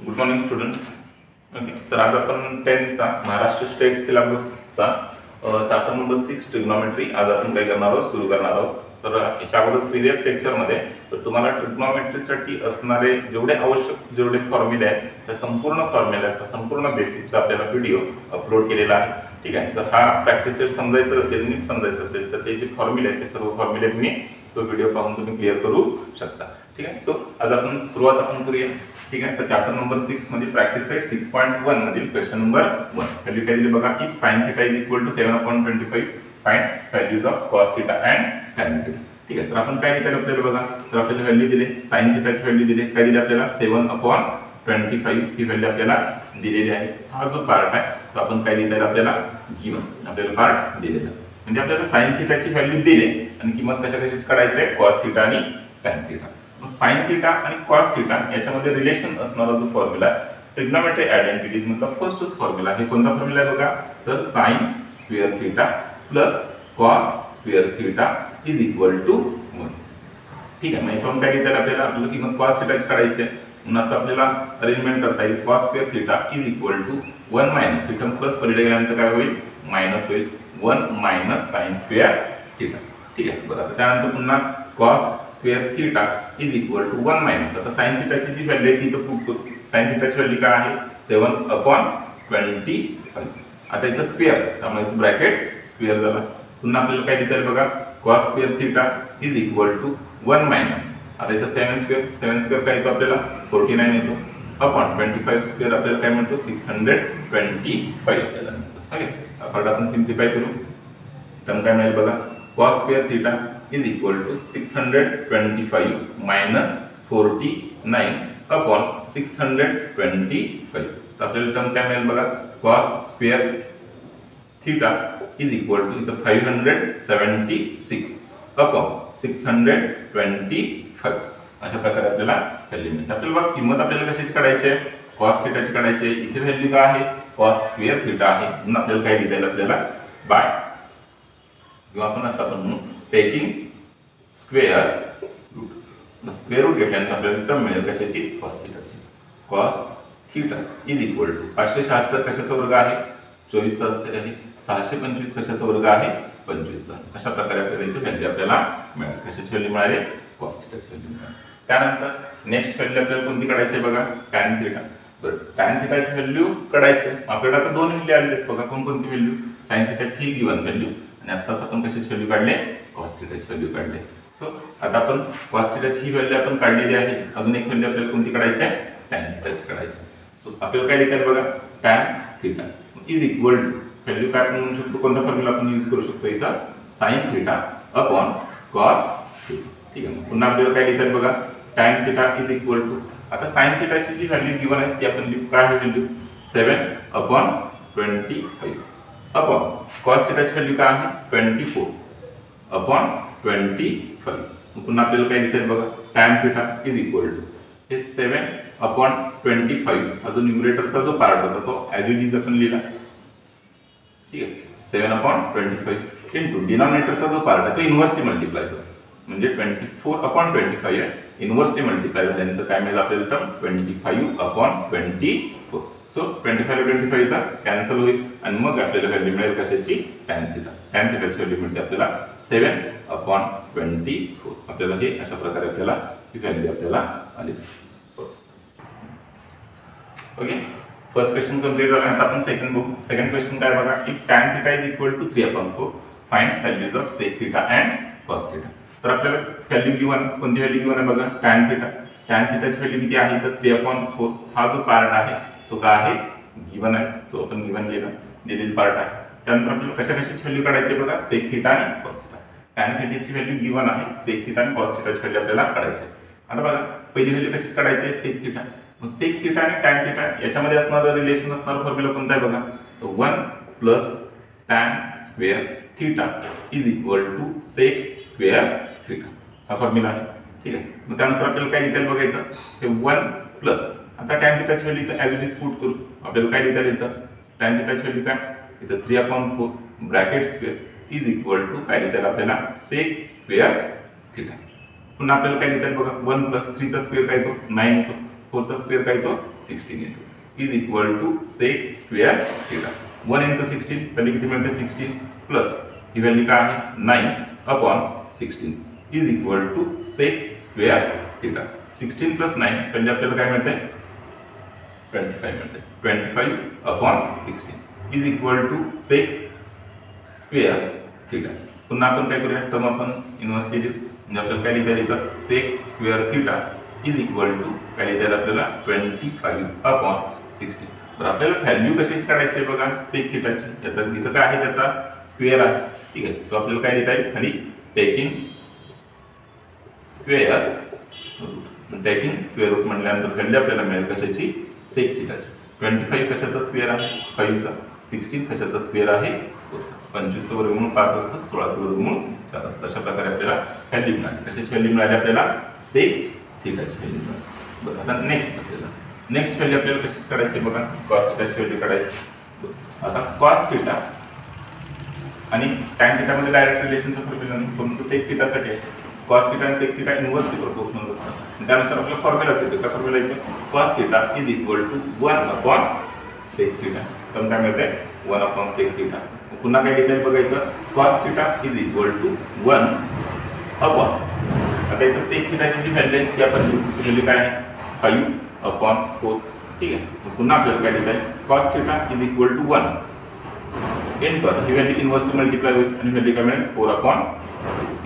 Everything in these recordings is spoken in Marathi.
Good morning students. ओके, तर आज आपण 10th महाराष्ट्र स्टेट सिलेबसचा चॅप्टर नंबर 6 ट्रिग्नोमेट्री आज आपण काय करणार आहोत, सुरू करणार आहोत. तर याच्या अगोदर प्रिव्हियस लेक्चरमध्ये तर तुम्हाला ट्रिग्नोमेट्रीसाठी असणारे जेवढे आवश्यक जेवढे फॉर्म्युले आहेत त्या संपूर्ण फॉर्म्युल्याचा संपूर्ण बेसिक्सचा आपल्याला व्हिडिओ अपलोड केलेला आहे. ठीक आहे, तर हा प्रॅक्टिस सेट समजायचं असेल, नीट समजायचं असेल तर ते जे फॉर्म्युले आहेत ते सर्व फॉर्म्युले तुम्ही तो व्हिडिओ पाहून तुम्ही क्लिअर करू शकता. ठीक आहे, सो आज आपण सुरुवात करूया. ठीक आहे, तर चॅप्टर नंबर 6 मध्ये प्रॅक्टिस सेट 6.1 मधील क्वेश्चन नंबर 1 व्हॅल्यू काय दिली बघा. If sin θ is equal to 7/25 find values of cos θ and tan θ. ठीक आहे, तर आपण काय लिहिलं आपल्याला बघा, तर आपल्याला व्हॅल्यू दिले sin θ ची व्हॅल्यू दिली, काय दिली आपल्याला 7/25 ही व्हॅल्यू आपल्याला दिलेली आहे. हा जो पार्ट आहे तो आपण काय लिहिता आपल्याला गिवन आपल्याला पार्ट दिलेला म्हणजे आपल्याला sin θ ची व्हॅल्यू दिली आणि किंमत कशाची काढायची आहे cos θ आणि tan θ. sin θ आणि cos θ याच्यामध्ये रिलेशन असणारा जो फॉर्म्युला ट्रिग्नोमेट्री आयडेंटिटीज मधला फर्स्टच फॉर्म्युला आहे. कोणता फॉर्म्युला आहे बघा, तर sin square θ plus cos square θ is equal to 1. ठीक आहे, मग याच्यावरून काय घेता आपल्याला आपल्याला किंमत cos θ ची काढायची आहे म्हणून असं आपल्याला अरेंजमेंट करता येईल. cos square θ is equal to 1 minus इथं प्लस पलीकडे गेल्यानंतर काय होईल, मायनस होईल 1 मायनस sin स्क्वेअर θ. ठीक आहे, बरं आता त्यानंतर पुन्हा cos square θ is equal to 1 minus आता sin θ ची जी व्हॅल्यू आहे ती तर पुट करू. sin θ ची व्हॅल्यू काय आहे 7/25. आता इथं स्क्वेअर त्यामुळे ब्रॅकेट स्क्वेअर झाला. पुन्हा आपल्याला काय लिहिता येईल बघा, cos square θ is equal to 1 minus आता इथं 7 स्क्वेअर काय येतो आपल्याला 49 येतो अपॉन 25 स्क्वेअर आपल्याला काय म्हणतो 625 आपल्याला मिळतो. ओके, आपण आपण सिम्प्लिफाय करू. टर्म काय मिळेल बघा, cos square θ is equal to 625 minus 49 upon 625. तर आपल्याला टर्म काय मिळेल बघा, cos square θ is equal to इथं 576 अपॉन 625. अशा प्रकारे आपल्याला व्हॅल्यू मिळते. आपल्याला बघा किंमत आपल्याला कशाची काढायची आहे, cos θ ची काढायची आहे. इथे व्हॅल्यू काय आहे cos स्क्वेअर θ आहे म्हणून आपल्याला काय लिहिता येईल आपल्याला बाय किंवा आपण असं आपण म्हणू टेकिंग स्क्वेअर रूट घेतल्यानंतर आपल्याला टर्म मिळेल कशाची cos θ ची. cos θ इज इक्वल टू 576 कशाचा वर्ग आहे 24 चा आहे, 625 कशाचा वर्ग आहे 25 चा. अशा प्रकारे आपल्याला इथे व्हॅल्यू आपल्याला मिळेल. कशाची व्हॅल्यू मिळाली cos θ ची व्हॅल्यू मिळाली. त्यानंतर नेक्स्ट व्हॅल्यू आपल्याला कोणती काढायची आहे बघा, tan θ. बरं, tan θ ची व्हॅल्यू काढायची आपल्याला. आता दोन व्हॅल्यू आले बघा, कोणती व्हॅल्यू sin θ ची ही गिवन व्हॅल्यू आणि आताच आपण कशाची व्हॅल्यू काढले cos θ ची व्हॅल्यू काढले. सो आता आपण cos θ ची ही व्हॅल्यू आपण काढलेली आहे. अजून एक व्हॅल्यू आपल्याला कोणती काढायची आहे tan θ ची काढायची. सो आपल्याला काय लिहितात बघा, tan θ is equal to value काय आपण म्हणू शकतो, कोणता फॉर्म्युला आपण यूज करू शकतो इथं sin θ अपॉन cos θ. ठीक आहे, पुन्हा आपल्याला काय लिहितात बघा, tan θ इज इक्वल टू आता sin θ ची जी व्हॅल्यू गिवन आहे ती आपण लिहू. काय आहे व्हॅल्यू 7/25 अपॉन cos θ ची व्हॅल्यू काय आहे 24/25. पुन्हा आपल्याला काय लिहितात बघा, tan θ इज इक्वल टू हे 7/25 हा जो न्यूमरेटरचा जो पार्ट होता तो ॲज इट इज आपण लिहिला. ठीक आहे, 7/25 इनटू डिनॉमिनेटरचा जो पार्ट आहे तो इन्व्हर्सली मल्टिप्लाय करू म्हणजे 24/25 आहे. इन्व्हर्सली मल्टिप्लाय झाल्यानंतर काय मिळेल आपल्याला टर्म 25/24. सो 25/25 इथं कॅन्सल होईल आणि मग आपल्याला व्हॅल्यू मिळेल कशाची tan θ. tan θ ची व्हॅल्यू मिळते आपल्याला 7/24. आपल्याला हे अशा प्रकारे आपल्याला ही व्हॅल्यू आपल्याला आली. ओके, फर्स्ट क्वेश्चन कंप्लीट झाल्यानंतर आपण सेकंड बघू. सेकंड क्वेश्चन काय बघा, if tan θ is equal to 3/4 find values of sec θ and cos θ. तर आपल्याला व्हॅल्यू गिवन कोणती व्हॅल्यू गिवन आहे बघा, tan θ. tan θ ची व्हॅल्यू किती आहे तर 3/4. हा जो पार्ट आहे तो काय आहे गिवन आहे. सो आपण गिवन दिलेली पार्ट आहे. त्यानंतर आपल्याला कशाची व्हॅल्यू काढायची बघा, sec θ आणि cos θ. tan θ ची व्हॅल्यू गिवन आहे, sec θ आणि cos θ ची व्हॅल्यू आपल्याला काढायची आहे. आता बघा पहिली व्हॅल्यू कशाची काढायची आहे sec θ. मग sec θ आणि tan θ याच्यामध्ये असणारं रिलेशन असणारा फॉर्म्युला कोणता आहे बघा, तो 1 plus tan square θ is equal to sec square θ हा फॉर्म्युला आहे. ठीक आहे, मग त्यानुसार आपल्याला काय लिहिता येईल बघा, इथं हे 1 प्लस आता tan θ ची व्हॅल्यू इथं ॲज इट इज पुट करू. आपल्याला काय लिहिता येईल इथं tan θ ची व्हॅल्यू काय इथं 3/4 bracket square is equal to काय लिहिता येईल आपल्याला sec स्क्वेअर θ. पुन्हा आपल्याला काय लिहिता येईल बघा, 1 प्लस 3 चा स्क्वेअर काय येतो 9 येतो. 4चा स्क्वेअर काय येतो 16 येतो is equal to sec square theta 1 into 16 value किती मिळते 16 प्लस ही व्हॅल्यू काय आहे 9 upon 16 is equal to sec square theta 16 plus 9 value आपल्याला काय मिळते 25 मिळते 25 upon 16 is equal to sec square theta पुन्हा आपण काय करूया टर्म आपण इन्व्हर्स केली म्हणजे आपल्याला काय लिहिता येतं sec square theta is equal to काय लिहिता आपल्याला 25 अपॉन 16 तर आपल्याला व्हॅल्यू कशाची काढायची आहे बघा सेक थिटाची याचा इथं काय आहे त्याचा स्क्वेअर आहे ठीक आहे सो आपल्याला काय लिहिता येईल खाली टेकिंग स्क्वेअर रूट म्हटल्यानंतर व्हॅल्यू आपल्याला मिळेल कशाची सेक थिटाची 25 कशाचा स्क्वेअर आहे 5 चा 16 कशाचा स्क्वेअर आहे 25 चं वर्गमूळ 5 असतं 16 चं वर्गमूळ 4 असतं अशा प्रकारे आपल्याला व्हॅल्यू मिळाली कशाची व्हॅल्यू मिळाली आपल्याला सेक थिटाची व्हॅल्यू मिळाली बरं आता नेक्स्ट व्हॅल्यू आपल्याला कशाची काढायची बघा कॉस थिटाची व्हॅल्यू काढायची आता कॉस थिटा आणि टॅन थिटामध्ये डायरेक्ट रिलेशनचा फॉर्म्युला नाही परंतु सेक थिटासाठी आहे कॉस थिटा आणि सेक थिटा इन्व्हर्सली प्रोपोर्शनल असतात त्यानुसार आपल्याला फॉर्म्युलाच येतो काय फॉर्म्युला येतो cos theta is equal to 1 upon sec theta तर काय मिळते 1 अपॉन सेक थिटा पुन्हा काय लिहिता येईल बघा इथं cos theta is equal to 1 upon आता इथं सेक थिटाची जी व्हॅल्यू आहे ती आपण लिहिली काय आहे 5 अपॉन 4 ठीक आहे पुन्हा आपल्याला काय लिहिता येईल cos theta is equal to 1 एन पर ही व्हॅल्यू इन्व्हर्सली मल्टिप्लाय होईल आणि व्हॅल्यू काय मिळेल 4 अपॉन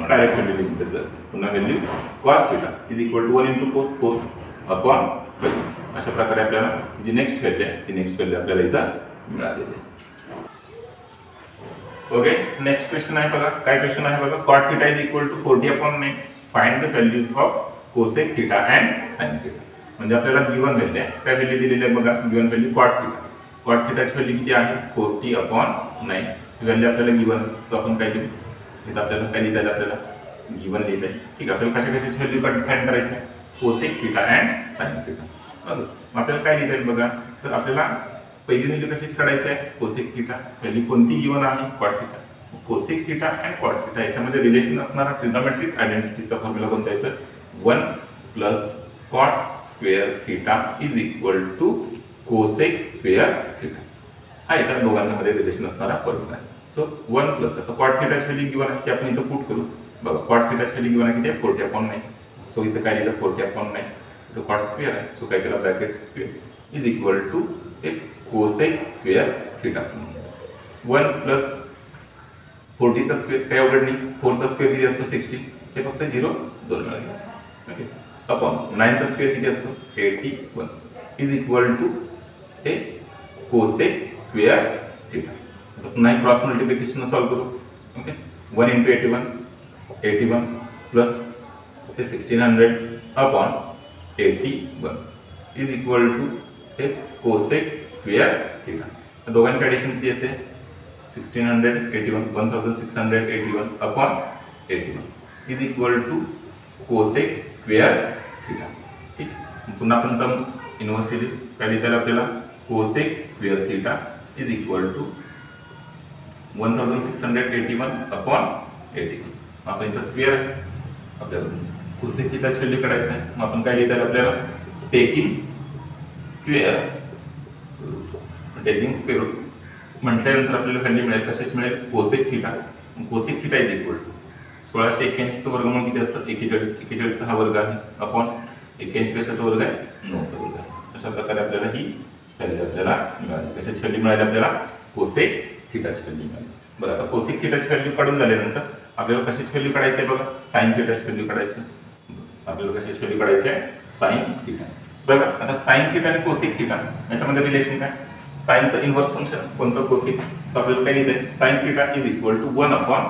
डायरेक्ट व्हॅल्यू लिहिली जाते पुन्हा value cos theta is equal to 1 into 4 4 upon 5 अशा प्रकारे आपल्याला जी नेक्स्ट व्हॅल्यू आहे ती नेक्स्ट व्हॅल्यू आपल्याला इथं मिळालेली आहे ओके नेक्स्ट क्वेश्चन आहे बघा काय क्वेश्चन आहे बघा cot theta is equal to 40 upon 9 find the values of cosec theta and sin theta म्हणजे आपल्याला गिवन व्हॅल्यू आहे काय व्हॅल्यू दिलेली आहे बघा गिवन व्हॅल्यू cot theta ची व्हॅल्यू किती आहे 40 upon 9 ही व्हॅल्यू आपल्याला गिवन सो आपण काय लिहू इथं आपल्याला काय लिहिता येईल आपल्याला गिवन लिहिता येईल ठीक आहे आपल्याला कशाची व्हॅल्यू फाइंड करायची आहे cosec theta and sin theta मग आपल्याला काय लिहिता येईल बघा तर आपल्याला पहिली व्हॅल्यू कशाची काढायची आहे cosec theta व्हॅल्यू कोणती गिवन आहे cot theta cosec theta and cot theta याच्यामध्ये रिलेशन असणारा ट्रिग्नोमेट्रिक आयडेंटिटीचा फॉर्म्युला कोणता येतो 1 plus cot square theta is equal to cosec square theta हा याच्या दोघांमध्ये रिलेशन असणारा फॉर्म्युला आहे सो 1 प्लस आता cot theta ची व्हॅल्यू गिवन आहे ती आपण इथं पुट करू बघा cot theta ची व्हॅल्यू गिवन आहे किती 40 upon 9 सो इथं काय लिहिलं 40 upon 9 इथं cot स्क्वेअर आहे सो काय केलं bracket square is equal to एक cosec स्क्वेअर थीटा 1 प्लस 40 चा स्क्वेअर काही अवघड नाही 4 चा स्क्वेअर किती असतो 60 हे फक्त 0 2 वेळा घ्यायचं ओके अपॉन 9 चा स्क्वेअर किती असतो 81 इज इक्वल टू हे cosec स्क्वेअर थीटा आता पुन्हा क्रॉस मल्टिप्लिकेशन सॉल्व करू ओके 1 into 81 प्लस हे 1600 अपॉन 81 इज इक्वल टू हे cosec स्क्वेअर थीटा दोघांची ॲडिशन किती असते 1681 1681 upon 81 is equal to cosec square theta ठीक पुन्हा आपण टर्म इन्व्हर्स केली काय लिहिता येईल आपल्याला cosec square theta is equal to 1681 upon 81 आपण इथं स्क्वेअर आहे आपल्याला cosec थीटाची व्हॅल्यू काढायचं आहे मग आपण काय लिहिता येईल आपल्याला टेकिंग स्क्वेअर रूट म्हटल्यानंतर आपल्याला व्हॅल्यू मिळेल कशाची मिळेल cosec theta cosec theta is equal to 1681 चं वर्गमूळ किती असतं 41 चा हा वर्ग आहे अपॉन 81 कशाचा वर्ग आहे 9 चा वर्ग आहे अशा प्रकारे आपल्याला ही व्हॅल्यू आपल्याला मिळाली कशाची व्हॅल्यू मिळाली आपल्याला cosec थीटाची व्हॅल्यू मिळाली बरं आता cosec थीटाची व्हॅल्यू काढून झाल्यानंतर आपल्याला कशाची व्हॅल्यू काढायची आहे बघा sin थीटाची व्हॅल्यू काढायची आपल्याला कशाची व्हॅल्यू काढायची आहे sin थीटा बघा आता sin थीटा आणि cosec थीटा याच्यामध्ये रिलेशन काय sin चं इन्व्हर्स फंक्शन कोणतं cosec सो आपल्याला काय लिहिता येईल sin theta is equal to 1 upon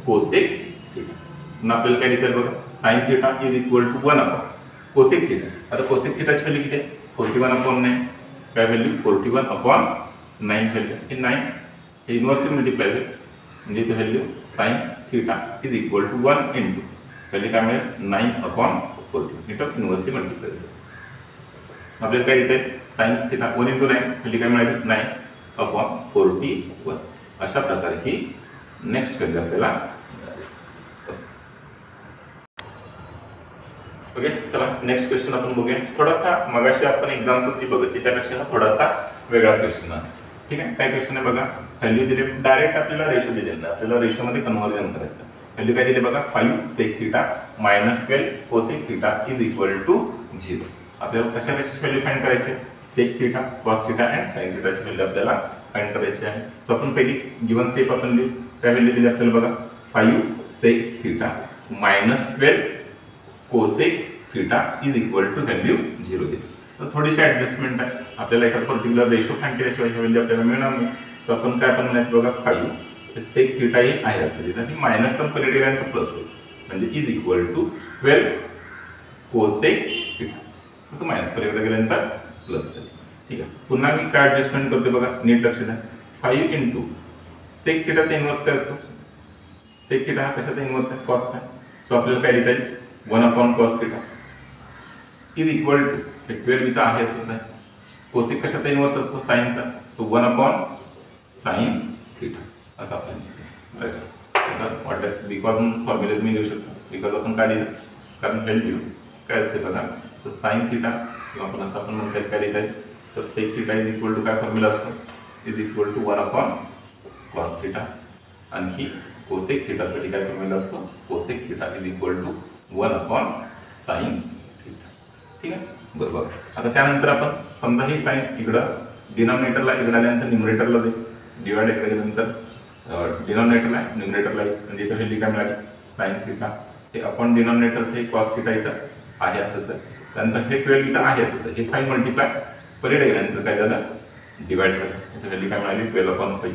cosec theta पुन्हा आपल्याला काय लिहिता येईल बघा sin theta is equal to 1 upon cosec theta आता cosec थीटाची व्हॅल्यू किती आहे 41 अपॉन 9 काय व्हॅल्यू 41 अपॉन 9 व्हॅल्यू हे 9 हे इन्व्हर्सली मल्टिप्लाय होईल म्हणजे इथे value sin theta is equal to 1 into value काय मिळेल 9 अपॉन 40 इथं इन्व्हर्सली मल्टिप्लाय होईल आपल्याला काय लिहिता येईल sin थीटा 1 into 9 व्हॅल्यू काय मिळाली 9 अपॉन 41 अशा प्रकारे ही नेक्स्ट व्हॅल्यू आपल्याला ओके, चला नेक्स्ट क्वेश्चन आपण बघूया. थोडासा मगाशी आपण एक्झाम्पल जी बघितली त्यापेक्षा हा थोडासा वेगळा क्वेश्चन आहे. ठीक आहे, काय क्वेश्चन आहे बघा. व्हॅल्यू दिले, डायरेक्ट आपल्याला रेशो दिलेला नाही, आपल्याला रेशोमध्ये कन्व्हर्जन करायचं. व्हॅल्यू काय दिले बघा, 5 sec θ minus 12 cosec θ is equal to 0. आपल्याला कशा कशाची व्हॅल्यू फाइंड करायची, sec θ, cos θ आणि sin θ ची व्हॅल्यू आपल्याला फाइंड करायची आहे. सो आपण पहिली गिवन स्टेप आपण लिहू. काय व्हॅल्यू दिली आपल्याला बघा, 5 sec θ minus 12 cosec θ is equal to value 0 दिली. तर थोडीशी ऍडजस्टमेंट आहे, आपल्याला एखादा पर्टिक्युलर रेशो फाइंड केल्याशिवाय व्हॅल्यू आपल्याला मिळणार नाही. सो आपण काय पण म्हणायचं बघा, 5 sec θ ही आहे असं लिहिलं आणि मायनस टर्म पलीकडे गेल्यानंतर प्लस होईल, म्हणजे इज इक्वल टू 12 cosec θ. फक्त मायनस पलीकडे गेल्यानंतर प्लस झाली. ठीक आहे, पुन्हा मी काय ऍडजस्टमेंट करते बघा, नीट लक्ष द्या. 5 इंटू sec θ चा इन्व्हर्स काय असतो, sec θ हा कशाचा इन्व्हर्स आहे, कॉसचा. सो आपल्याला काय लिहिता येईल, 1 cos θ इज इक्वल टू 12 इथं आहे असंच आहे. कोसेक कशाचा इन्व्हर्स असतो, साइनचा. सो 1 sin θ असं आपण वाटल्यास बिकॉज फॉर्म्युला तुम्ही लिहू शकता. बिकॉज आपण काय लिहिलं, कारण व्हॅल्यू काय असते बघा, तर sin θ किंवा आपण असं आपण म्हणता काय लिहिता येईल, तर sec θ इज इक्वल टू काय फॉर्म्युला असतो, इज इक्वल टू 1 cos θ. आणखी कोसेक θ साठी काय फॉर्म्युला असतो, cosec θ is equal to 1 sin θ. ठीक आहे, बरोबर. आता त्यानंतर आपण समजा ही साइन इकडं डिनॉमिनेटरला इकडे आल्यानंतर न्यूमरेटरला जाईल, डिवाइड इकडे गेल्यानंतर डिनॉमिनेटरला न्यूमरेटरला येईल, म्हणजे इथं व्हॅल्यू काय मिळाली, sin θ. हे अपॉन डिनॉमिनेटरचं हे cos θ इथं आहे असंच आहे. त्यानंतर हे 12 इथं आहे असंच आहे. हे 5 मल्टिप्लाय पलीकडे गेल्यानंतर काय झालं, डिवाइड झालं. इथं व्हॅल्यू काय मिळाली, 12/5.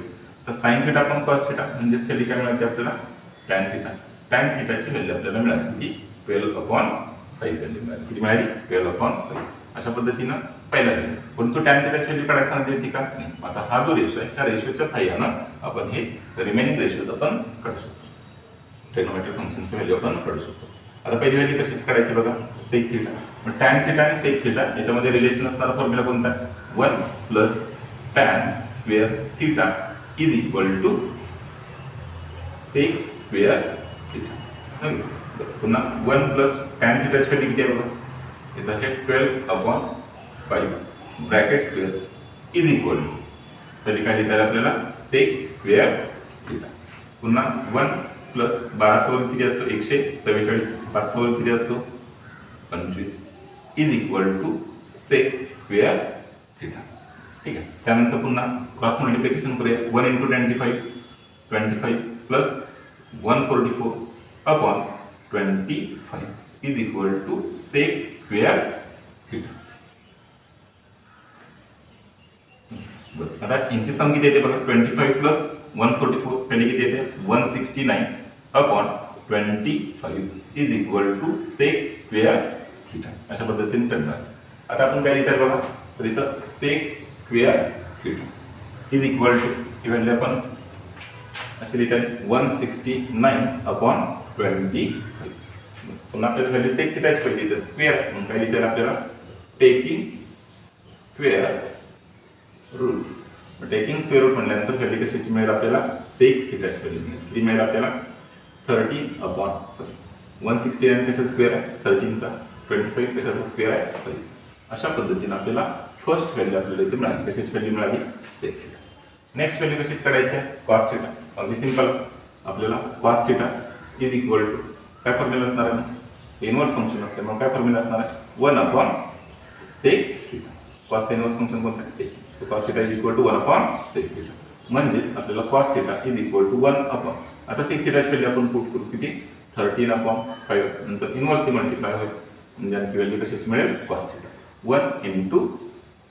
तर sin θ अपॉन cos θ म्हणजेच व्हॅल्यू काय मिळाली आपल्याला, tan θ. tan θ ची व्हॅल्यू आपल्याला मिळाली ती 12/5 व्हॅल्यू मिळाली. किती मिळाली, 12/5. अशा पद्धतीनं पहिला व्हॅल्यू. परंतु tan θ ची व्हॅल्यू काढायला सांगितली होती का, नाही. आता हा जो रेशो आहे त्या रेशोच्या साहाय्यानं आपण हे रिमेनिंग रेशोज आपण काढू शकतो, ट्रिग्नोमेट्रिक फंक्शनची व्हॅल्यू आपण काढू शकतो. आता पहिली व्हॅल्यू कशाची काढायची बघा, sec θ. मग tan θ आणि sec θ याच्यामध्ये रिलेशन असणारा फॉर्म्युला कोणता आहे, 1 plus tan square θ is equal to sec square θ. पुन्हा 1 प्लस tan θ ची व्हॅल्यू किती आहे बघा, इथं हे 12/5 bracket square is equal to value काय लिहिता येईल आपल्याला, sec स्क्वेअर θ. पुन्हा 1 प्लस 12चा वर्ग किती असतो, 144. 5चा वर्ग किती असतो, 25 is equal to sec square θ. ठीक आहे, त्यानंतर पुन्हा क्रॉस मल्टिप्लिकेशन करूया. 1 into 25 plus 144 upon 25 is equal to sec square θ. आता यांची सम किती येते बघा, 25 प्लस 144 पहिले किती येते, 169 upon 25 is equal to sec square θ. अशा पद्धतीने करणार. आता आपण काय लिहितात बघा, तर इथं sec square θ is equal to ही व्हॅल्यू आपण अशी लिहितात 169 अपॉन 25. पुन्हा आपल्याला व्हॅल्यू sec θ ची पहिली तर स्क्वेअर म्हणून काय लिहितात आपल्याला, taking square root. Taking square root म्हटल्यानंतर व्हॅल्यू कशाची मिळेल आपल्याला, sec θ ची व्हॅल्यू मिळेल. किती मिळेल आपल्याला, 13/5. 169 कशाचा स्क्वेअर आहे, 13चा. 25 कशाचा स्क्वेअर आहे, 5. अशा पद्धतीने आपल्याला फर्स्ट व्हॅल्यू आपल्याला इथे मिळाली. कशाची व्हॅल्यू मिळाली, sec θ. नेक्स्ट व्हॅल्यू कशाची काढायची आहे, cos θ. अगदी सिंपल, आपल्याला cos θ इज इक्वल टू काय फॉर्म्युला असणार आहे, इन्व्हर्स फंक्शन असते मग काय फॉर्म्युला असणार आहे, 1/sec θ. cos इन्व्हर्स फंक्शन कोणतं आहे, sec. So cos θ is equal to 1/sec θ. म्हणजेच आपल्याला cos θ इज इक्वल टू 1/. आता sec θ ची व्हॅल्यू आपण पुट करू, किती, 13/5. नंतर इन्व्हर्सली मल्टिप्लाय होईल, म्हणजे आणखी व्हॅल्यू कशाची मिळेल, cos θ. 1 इंटू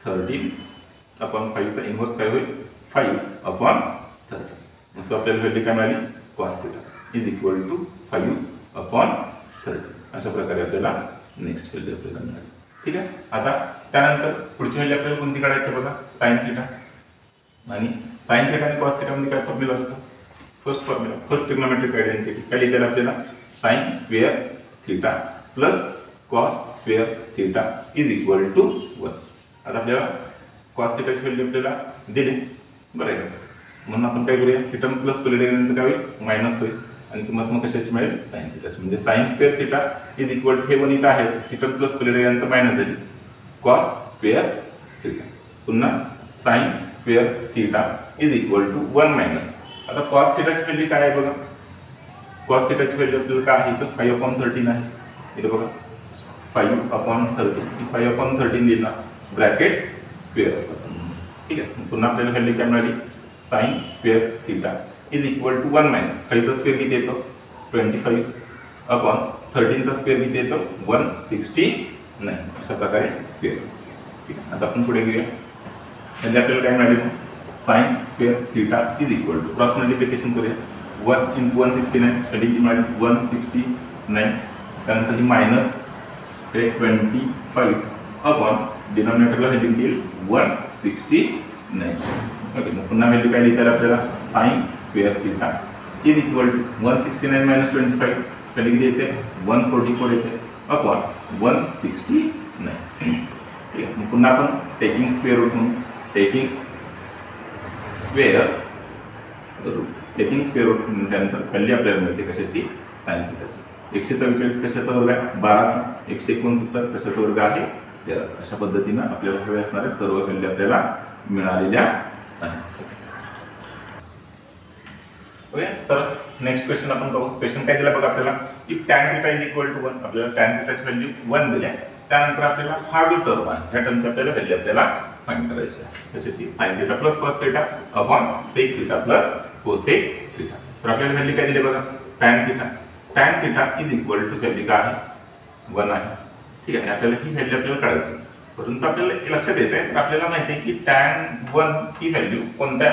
13/5 चा इन्व्हर्स काय होईल, 5/13. सो आपल्याला व्हॅल्यू काय मिळाली, cos θ इज इक्वल टू 5/13. अशा प्रकारे आपल्याला नेक्स्ट व्हॅल्यू आपल्याला मिळाली. ठीक आहे. आता त्यानंतर पुढची व्हॅल्यू आपल्याला कोणती काढायची बघा, sin θ. आणि sin θ आणि cos θ मध्ये काय फॉर्म्युला असतो, first formula, first trigonometric identity काय लिहिता येईल आपल्याला, sin square θ plus cos square θ is equal to 1. आता आपल्याला cos θ ची व्हॅल्यू आपल्याला दिली, बरं आहे का. म्हणून आपण काय करूया, ही टर्म प्लस पलीकडे गेल्यानंतर काय होईल, मायनस होईल. आणि किंमत मग कशाची मिळेल साइन थिटाची म्हणजे sine square theta is equal to हे वन इथं आहे थिटा प्लस केल्यानंतर मायनस झाली कॉस स्क्वेअर थिटा पुन्हा sine square theta is equal to 1 minus आता कॉस थिटाची व्हॅल्यू काय आहे बघा कॉस थिटाची व्हॅल्यू आपल्याला काय आहे इथं 5/13 आहे इथं बघा 5/13 5/13 लिहिला ब्रॅकेट स्क्वेअर असं ठीक आहे पुन्हा आपल्याला व्हॅल्यू काय मिळाली sine square theta is equal to 1 minus 5 चा स्क्वेअर किती येतो 25/13 चा स्क्वेअर किती येतो 169 अशा प्रकारे स्क्वेअर ठीक आहे आता आपण पुढे घेऊया म्हणजे आपल्याला काय मिळाले sine square theta is equal to cross multiplication करूया 1 × 169 व्हॅल्यू किती मिळाली 169 त्यानंतर ही मायनस 25 अपॉन डिनॉमिनेटरला व्हॅल्यू देईल 169 ओके मग पुन्हा व्हॅल्यू काय लिहिता आपल्याला sine square theta is equal to 169 minus 25 value किती येते 144 येते अपॉन 169 ठीक आहे मग पुन्हा आपण टेकिंग स्क्वेअर रूट म्हणून टेकिंग स्क्वेअर रूट त्यानंतर व्हॅल्यू आपल्याला मिळते कशाची साइन थिटाची 144 कशाचा वर्ग आहे 12चा 169 कशाचा वर्ग आहे 13चा अशा पद्धतीने आपल्याला हवे असणारे सर्व व्हॅल्यू आपल्याला मिळालेल्या आहेत ओके सर नेक्स्ट क्वेश्चन आपण बघू क्वेश्चन काय दिला बघा आपल्याला की tan θ इज इक्वल टू 1 आपल्याला tan θ ची व्हॅल्यू 1 दिली आहे त्यानंतर आपल्याला हा जो टर्म आहे ह्या टर्मची आपल्याला व्हॅल्यू आपल्याला फाइंड करायची आहे कशाची sin θ plus cos θ upon sec θ plus cosec θ तर आपल्याला व्हॅल्यू काय दिली बघा tan θ is equal to value काय आहे 1 आहे ठीक आहे आणि आपल्याला ही व्हॅल्यू आपल्याला काढायची परंतु आपल्याला लक्षात येते तर आपल्याला माहिती आहे की tan 1 ही व्हॅल्यू कोणत्या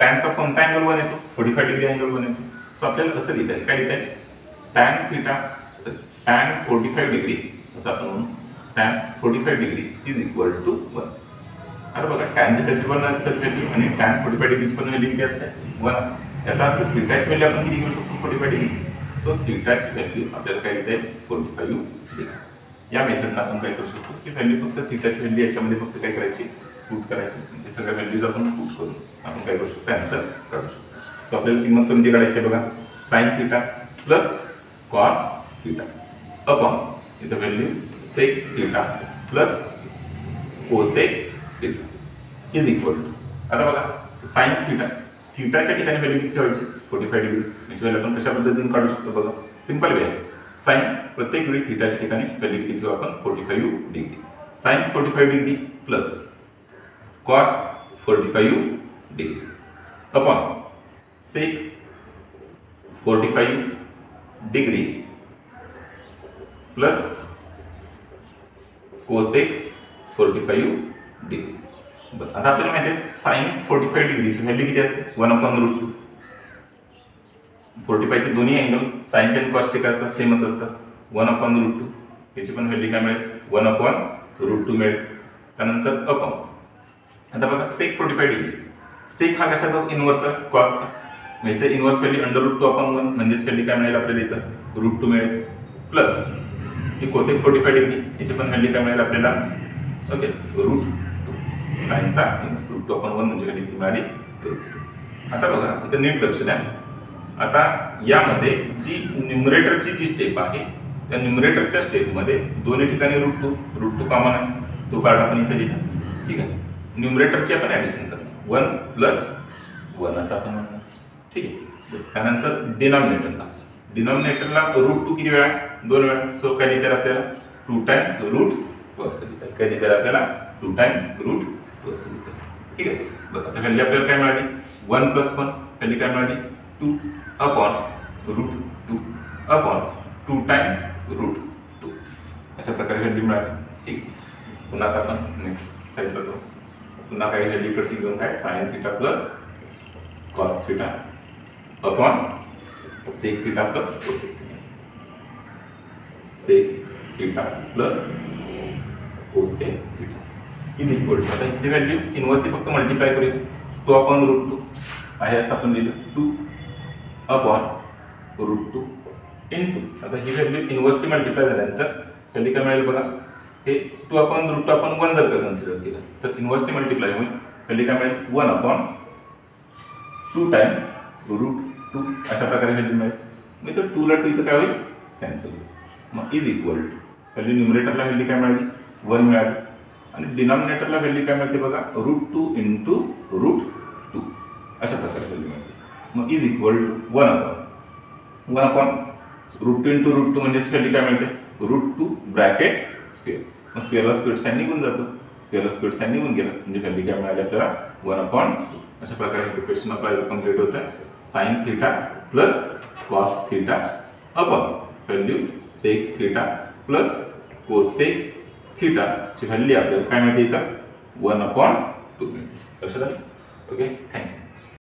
tan चा कोणता अँगल 1 येतो 45 डिग्री अँगल 1 येतो सो आपल्याला कसं लिहिता येईल काय लिहिता येईल tan 45 डिग्री असं आपण म्हणू tan 45 degree is equal to 1 आता बघा tan θ ची 1 असेल व्हॅल्यू आणि tan 45 डिग्रीची पण व्हॅल्यू किती असते 1 याचा अर्थ θ ची व्हॅल्यू आपण किती घेऊ शकतो 45 डिग्री सो θ ची व्हॅल्यू आपल्याला काय लिहिता येईल 45 डिग्री या मेथडने आपण काय करू शकतो की व्हॅल्यू फक्त θ ची व्हॅल्यू याच्यामध्ये फक्त काय करायची पुट करायची हे सगळ्या व्हॅल्यूज आपण पुट करून आपण काय करू शकतो आन्सर काढू शकतो सो आपल्याला किंमत कोणती काढायची आहे बघा sin θ प्लस cos θ अपॉन इथं value sec θ plus cosec θ is equal to आता बघा sin θ थीटाच्या ठिकाणी व्हॅल्यू किती ठेवायची 45 डिग्री याची व्हॅल्यू आपण कशा पद्धतीने काढू शकतो बघा सिंपल वे आहे sin प्रत्येक वेळी थीटाच्या ठिकाणी व्हॅल्यू किती ठेवू आपण 45 degree sin 45 degree plus cos 45 degree upon sec 45 degree plus cosec 45 degree आता आपल्याला माहिती आहे sin 45 डिग्रीची व्हॅल्यू किती असते 1/√2 45 चे दोन्ही अँगल sin चे आणि cos चे काय असतात सेमच असतात 1/√2 याची पण व्हॅल्यू काय मिळेल 1/√2 मिळेल त्यानंतर अपॉन आता बघा sec 45 डिग्री sec हा कशाचा इनव्हर्स आहे cos चा म्हणजे इनव्हर्स व्हॅल्यू √2/1 म्हणजेच व्हॅल्यू काय मिळेल आपल्याला इथं √2 मिळेल प्लस ही cosec 45 डिग्री याची पण व्हॅल्यू काय मिळेल आपल्याला ओके √2 sin चा इनव्हर्स √2/1 म्हणजे व्हॅल्यू किती मिळाली √2 आता बघा इथं नीट लक्ष द्या आता यामध्ये जी न्यूमरेटरची जी स्टेप आहे त्या न्यूमरेटरच्या स्टेपमध्ये दोन्ही ठिकाणी √2 कॉमन आहे तो काढा आपण इथे लिहिला ठीक आहे न्यूमरेटरची आपण ॲडिशन करणार 1 प्लस 1 असं आपण म्हणणार ठीक आहे त्यानंतर डिनॉमिनेटरला √2 किती वेळा 2 वेळा सो काय लिहिता आपल्याला 2 टाइम्स √2 असं लिहिता काय लिहिता आपल्याला 2 टाइम्स √2 असं लिहिता ठीक आहे बघा आता व्हॅल्यू आपल्याला काय मिळाली 1 + 1 व्हॅल्यू काय मिळाली 2 अपॉन √2 अपॉन 2 टाइम्स √2 अशा प्रकारे व्हॅल्यू मिळाली ठीक पुन्हा आता आपण नेक्स्ट साईडला जाऊ पुन्हा काही व्हॅल्यू कडची घेऊन काय sin θ plus cos θ upon sec θ plus cosec sec θ plus cosec θ is equal to आता इथली व्हॅल्यू इनव्हर्सली फक्त मल्टिप्लाय करूया 2/√2 आहे असं आपण लिहिलं 2 अपॉन √2 इंटू आता ही व्हॅल्यू इनव्हर्सली मल्टिप्लाय झाल्यानंतर व्हॅल्यू काय मिळेल बघा हे 2/√2 आपण 1 जर का कन्सिडर केलं तर इनव्हर्सली मल्टिप्लाय होईल व्हॅल्यू काय मिळेल 1/2 टाइम्स √2 अशा प्रकारे व्हॅल्यू मिळेल मग इथं 2 ला 2 इथं काय होईल कॅन्सल होईल. मग इज इक्वल टू व्हॅल्यू न्यूमरेटरला व्हॅल्यू काय मिळाली 1 मिळाली आणि डिनॉमिनेटरला व्हॅल्यू काय मिळते बघा √2 × √2 अशा प्रकारे व्हॅल्यू मिळते. मग इज इक्वल टू 1 अपॉन √2 × √2 म्हणजे व्हॅल्यू काय मिळते √2 ब्रॅकेट स्क्वेअर. मग स्क्वेअरला स्क्वेअर साइन निघून जातो, स्क्वेअरला स्क्वेअर साइन निघून गेला म्हणजे व्हॅल्यू काय मिळाली आपल्याला 1/2. अशा प्रकारे इक्वेशन आपल्याला कंप्लीट होतं. sin theta plus cos theta upon value sec theta plus cosec theta ची व्हॅल्यू आपल्याला काय मिळते इथं 1/2 मिळते. लक्षात आलं? Okay, thank you.